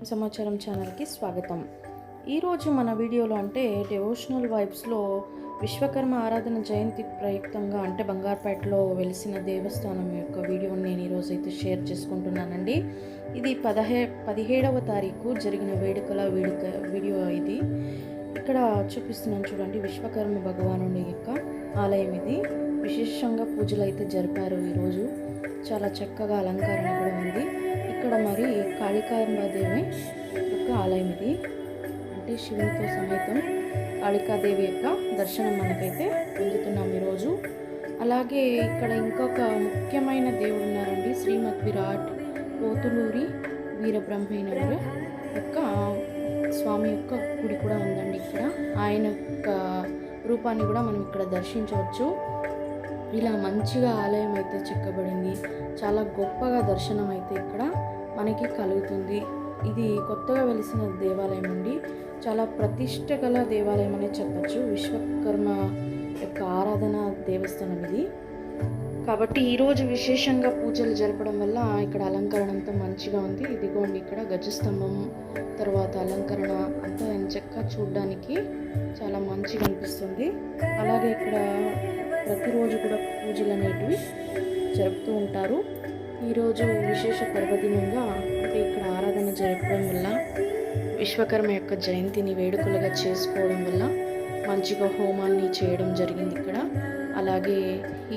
సమాచారం ఛానల్కి స్వాగతం. ఈరోజు మన వీడియోలో అంటే డివోషనల్ వైబ్స్లో విశ్వకర్మ ఆరాధన జయంతి ప్రయుక్తంగా అంటే బంగారుపేటలో వెలిసిన దేవస్థానం యొక్క వీడియోని నేను ఈరోజు అయితే షేర్ చేసుకుంటున్నానండి. ఇది 17వ తారీఖు జరిగిన వేడుకల వీడియో ఇది. ఇక్కడ చూపిస్తున్నాను చూడండి, విశ్వకర్మ భగవానుడి యొక్క ఆలయం ఇది. విశేషంగా పూజలు అయితే జరిపారు ఈరోజు. చాలా చక్కగా అలంకరణ కూడా ఉంది. ఇక్కడ మరి కాళికాంబాదేవి యొక్క ఆలయం ఇది. అంటే శివునితో సమేతం కాళికాదేవి యొక్క దర్శనం మనకైతే పొందుతున్నాం ఈరోజు. అలాగే ఇక్కడ ఇంకొక ముఖ్యమైన దేవుడు ఉన్నారండి, శ్రీమద్ విరాట్ పోతులూరి వీరబ్రహ్మేశ్వర యొక్క స్వామి యొక్క గుడి కూడా ఉందండి. ఇక్కడ ఆయన యొక్క రూపాన్ని కూడా మనం ఇక్కడ దర్శించవచ్చు. ఇలా మంచిగా ఆలయం అయితే చెక్కబడింది. చాలా గొప్పగా దర్శనం అయితే ఇక్కడ మనకి కలుగుతుంది. ఇది కొత్తగా వెలిసిన దేవాలయం అండి. చాలా ప్రతిష్ట గల దేవాలయం అనే చెప్పచ్చు. విశ్వకర్మ యొక్క ఆరాధన దేవస్థానం ఇది. కాబట్టి ఈరోజు విశేషంగా పూజలు జరపడం వల్ల ఇక్కడ అలంకరణ అంతా మంచిగా ఉంది. ఇదిగోండి, ఇక్కడ గజస్తంభం తర్వాత అలంకరణ అంతా ఎంచక్కా చూడడానికి చాలా మంచిగా అనిపిస్తుంది. అలాగే ఇక్కడ ప్రతిరోజు కూడా పూజలు అనేటివి జరుపుతూ ఉంటారు. ఈరోజు విశేష పర్వదినంగా అంటే ఇక్కడ ఆరాధన జరపడం వల్ల విశ్వకర్మ యొక్క జయంతిని వేడుకలుగా చేసుకోవడం వల్ల మంచిగా హోమాల్ని చేయడం జరిగింది ఇక్కడ. అలాగే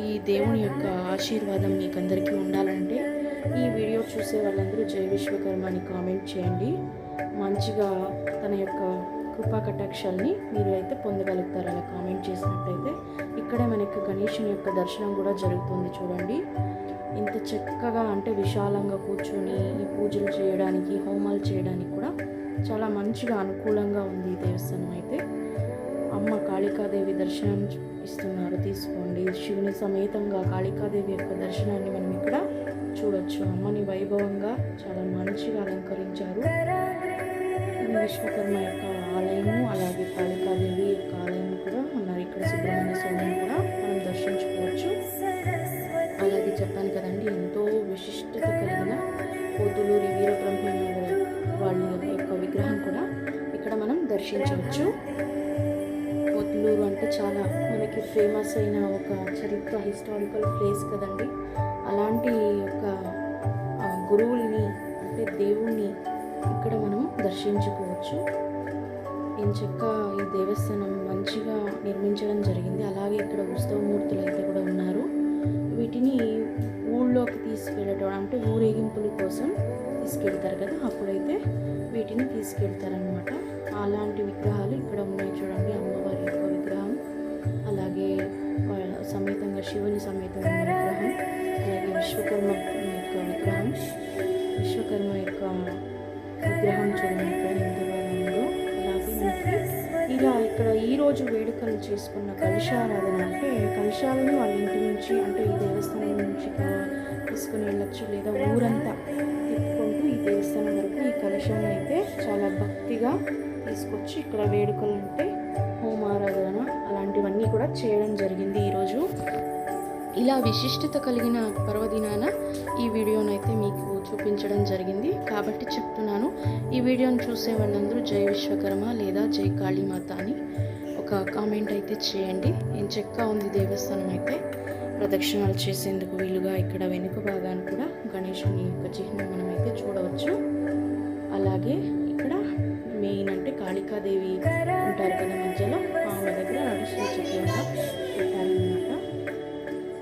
ఈ దేవుని యొక్క ఆశీర్వాదం మీకందరికీ ఉండాలంటే ఈ వీడియో చూసే వాళ్ళందరూ జై విశ్వకర్మ అని కామెంట్ చేయండి. మంచిగా తన యొక్క కృపా కటాక్షాలని మీరు అయితే పొందగలుగుతారు అలా కామెంట్ చేసినట్టయితే. ఇక్కడే మనకి గణేశుని యొక్క దర్శనం కూడా జరుగుతుంది చూడండి. ఇంత చక్కగా అంటే విశాలంగా కూర్చొని ఈ పూజలు చేయడానికి హోమాలు చేయడానికి కూడా చాలా మంచిగా అనుకూలంగా ఉంది ఈ దేవస్థానం అయితే. అమ్మ కాళికాదేవి దర్శనం ఇస్తున్నారు, తీసుకోండి. శివుని సమేతంగా కాళికాదేవి యొక్క దర్శనాన్ని మనం ఇక్కడ చూడొచ్చు. అమ్మని వైభవంగా చాలా మంచిగా అలంకరించారు. విశ్వకర్మ యొక్క ఆలయము అలాగే కాళికాదేవి యొక్క ఆలయం కూడా ఉన్నారు. ఇక్కడ సుబ్రహ్మణ్య స్వామిని కూడా మనం దర్శించుకోవచ్చు. అలాగే చెప్పాను కదండి, ఎంతో విశిష్టత కలిగిన పోతులూరి వీరబ్రహ్మేశ్వర వాళ్ళ యొక్క విగ్రహం కూడా ఇక్కడ మనం దర్శించవచ్చు. పోతులూరు అంటే చాలా మనకి ఫేమస్ అయిన ఒక చరిత్ర హిస్టారికల్ ప్లేస్ కదండి. అలాంటి యొక్క గురువుల్ని అంటే దేవుణ్ణి ఇక్కడ మనం దర్శించుకోవచ్చు. ఎంచక్క ఈ దేవస్థానం మంచిగా నిర్మించడం జరిగింది. అలాగే ఇక్కడ ఉత్సవమూర్తులు అయితే కూడా ఉన్నారు. వీటిని ఊళ్ళోకి తీసుకెళ్ళటం అంటే ఊరేగింపుల కోసం తీసుకెళ్తారు కదా, అప్పుడైతే వీటిని తీసుకెళ్తారనమాట. అలాంటి విగ్రహాలు ఇక్కడ ఉన్నాయి చూడండి. అమ్మవారి యొక్క విగ్రహం, అలాగే సమేతంగా శివుని సమేతంగా విగ్రహం, అలాగే విశ్వకర్మ యొక్క విగ్రహం చూడండి ఇక్కడ ఎంత బాగా ఉందో. అలాగే మనకి ఇలా ఇక్కడ ఈరోజు వేడుకలు చేసుకున్న కలశారాధన అంటే కలశాలను వాళ్ళ ఇంటి నుంచి అంటే ఈ దేవస్థానం నుంచి తీసుకుని వెళ్ళచ్చు, లేదా ఊరంతా తిప్పుకుంటూ ఈ దేవస్థానం వరకు ఈ కలశాన్ని అయితే చాలా భక్తిగా తీసుకొచ్చి ఇక్కడ వేడుకలు అంటే హోమారాధన అలాంటివన్నీ కూడా చేయడం జరిగింది ఈరోజు. ఇలా విశిష్టత కలిగిన పర్వదినాన ఈ వీడియోను అయితే మీకు చూపించడం జరిగింది కాబట్టి చెప్తున్నాను. ఈ వీడియోను చూసే వాళ్ళందరూ జై విశ్వకర్మ లేదా జై కాళీమాత అని ఒక కామెంట్ అయితే చేయండి. ఎంచక్కా ఉంది దేవస్థానం అయితే. ప్రదక్షిణాలు చేసేందుకు వీలుగా ఇక్కడ వెనుక భాగాన్ని కూడా గణేశుని యొక్క చిహ్నం మనం అయితే చూడవచ్చు. అలాగే ఇక్కడ మెయిన్ అంటే కాళికాదేవి ఉంటారు కదా మధ్యలో, ఆమె దగ్గర అడిసిన చక్రంగా పెట్టారనమాట.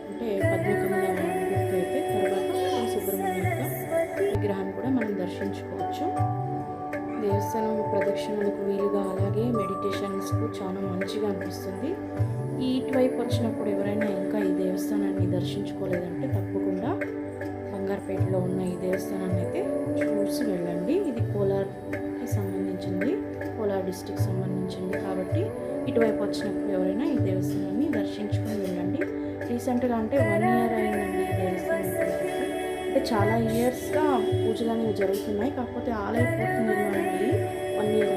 అంటే పద్మకమల గుర్తు అయితే. తర్వాత సుబ్రహ్మణ్య యొక్క విగ్రహాన్ని కూడా మనం దర్శించుకోవచ్చు. దేవస్థానం ప్రదక్షిణలకు వీలుగా అలాగే మెడిటేషన్స్కు చాలా మంచిగా అనిపిస్తుంది. ఇటువైపు వచ్చినప్పుడు ఎవరైనా ఇంకా ఈ దేవస్థానాన్ని దర్శించుకోలేదంటే తప్పకుండా బంగారుపేటలో ఉన్న ఈ దేవస్థానాన్ని అయితే చూసి వెళ్ళండి. ఇది కోలార్కి సంబంధించింది, కోలార్ డిస్టిక్ సంబంధించింది కాబట్టి ఇటువైపు వచ్చినప్పుడు ఎవరైనా ఈ దేవస్థానాన్ని దర్శించుకొని వెళ్ళండి. రీసెంట్గా అంటే 1 year అయిందండి ఈ దేవస్థానం అంటే చాలా ఇయర్స్గా పూజలు అనేవి జరుగుతున్నాయి. కాకపోతే ఆలయ పూర్తి నిర్మాణం అయ్యి 1 year